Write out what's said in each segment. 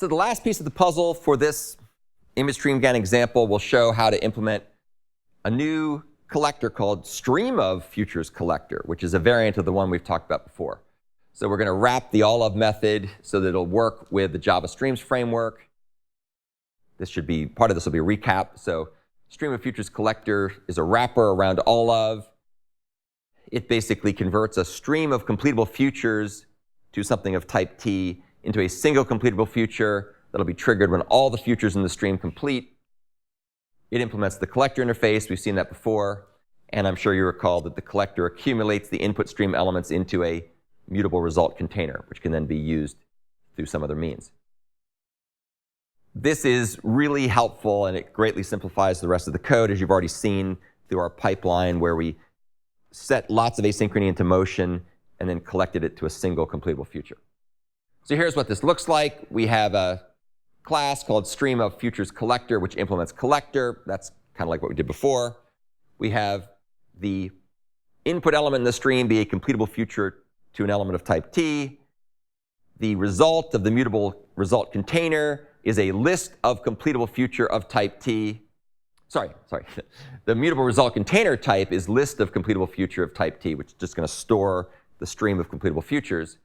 So the last piece of the puzzle for this ImageStreamGang example will show how to implement a new collector called StreamOfFuturesCollector, which is a variant of the one we've talked about before. So we're going to wrap the allOf method so that it'll work with the Java Streams framework. Part of this will be a recap. So StreamOfFuturesCollector is a wrapper around allOf. It basically converts a stream of completable futures to something of type T into a single completable future that'll be triggered when all the futures in the stream complete. It implements the collector interface. We've seen that before. And I'm sure you recall that the collector accumulates the input stream elements into a mutable result container, which can then be used through some other means. This is really helpful, and it greatly simplifies the rest of the code, as you've already seen through our pipeline, where we set lots of asynchrony into motion and then collected it to a single completable future. So here's what this looks like. We have a class called StreamOfFuturesCollector, which implements collector. That's kind of like what we did before. We have the input element in the stream be a completable future to an element of type T. The result of the mutable result container is a list of completable future of type T. Sorry. The mutable result container type is list of completable future of type T, which is just going to store the stream of completable futures.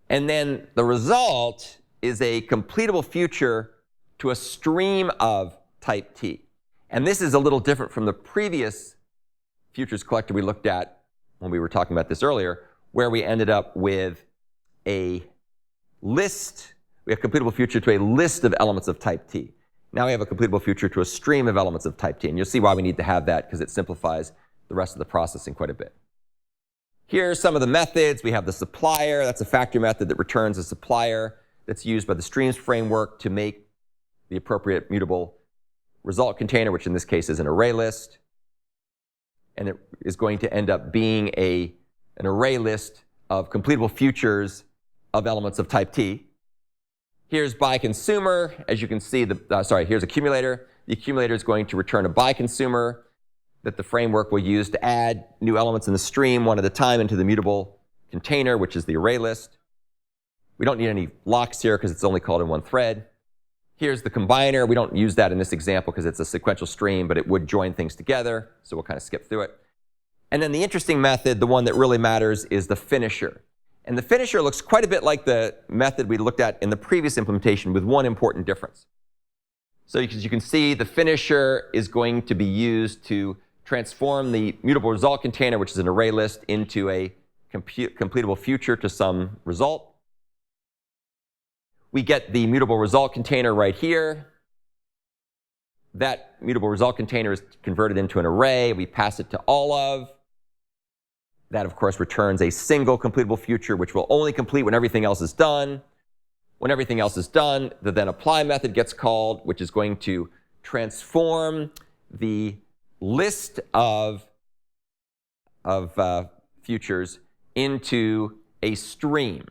And then the result is a completable future to a stream of type T. And this is a little different from the previous futures collector we looked at when we were talking about this earlier, where we ended up with a list. We have completable future to a list of elements of type T. Now we have a completable future to a stream of elements of type T. And you'll see why we need to have that, because it simplifies the rest of the processing quite a bit. Here are some of the methods. We have the supplier. That's a factory method that returns a supplier that's used by the streams framework to make the appropriate mutable result container, which in this case is an array list. And it is going to end up being an array list of completable futures of elements of type T. Here's by consumer. As you can see, here's accumulator. The accumulator is going to return a by consumer that the framework will use to add new elements in the stream one at a time into the mutable container, which is the array list. We don't need any locks here because it's only called in one thread. Here's the combiner. We don't use that in this example because it's a sequential stream, but it would join things together, so we'll kind of skip through it. And then the interesting method, the one that really matters, is the finisher. And the finisher looks quite a bit like the method we looked at in the previous implementation, with one important difference. So as you can see, the finisher is going to be used to transform the mutable result container, which is an array list, into a completable future to some result. We get the mutable result container right here. That mutable result container is converted into an array. We pass it to allOf. That, of course, returns a single completable future, which will only complete when everything else is done. When everything else is done, the then apply method gets called, which is going to transform the list of futures into a stream.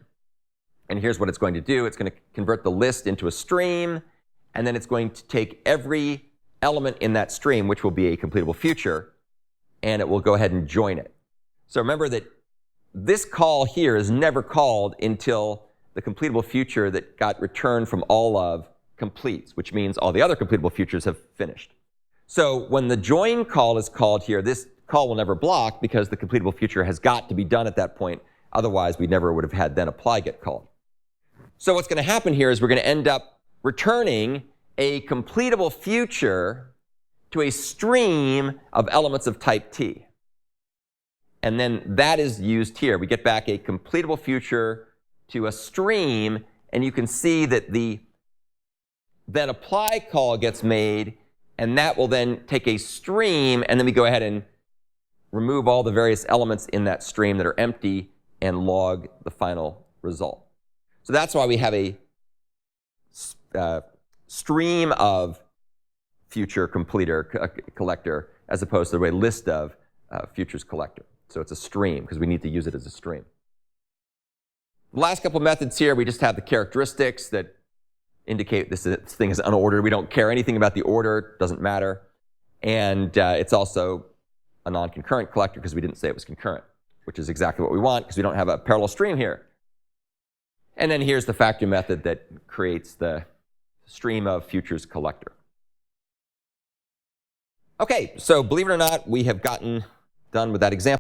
And here's what it's going to do. It's going to convert the list into a stream, and then it's going to take every element in that stream, which will be a completable future, and it will go ahead and join it. So remember that this call here is never called until the completable future that got returned from allOf completes, which means all the other completable futures have finished. So when the join call is called here, this call will never block because the completable future has got to be done at that point. Otherwise, we never would have had then apply get called. So what's going to happen here is we're going to end up returning a completable future to a stream of elements of type T. And then that is used here. We get back a completable future to a stream, and you can see that the then apply call gets made, and that will then take a stream, and then we go ahead and remove all the various elements in that stream that are empty and log the final result. So that's why we have a stream of future collector as opposed to a list of futures collector. So it's a stream because we need to use it as a stream. The last couple methods here, we just have the characteristics that indicate this thing is unordered. We don't care anything about the order. It doesn't matter. And it's also a non-concurrent collector because we didn't say it was concurrent, which is exactly what we want because we don't have a parallel stream here. And then here's the factory method that creates the StreamOfFuturesCollector. Okay, so believe it or not, we have gotten done with that example.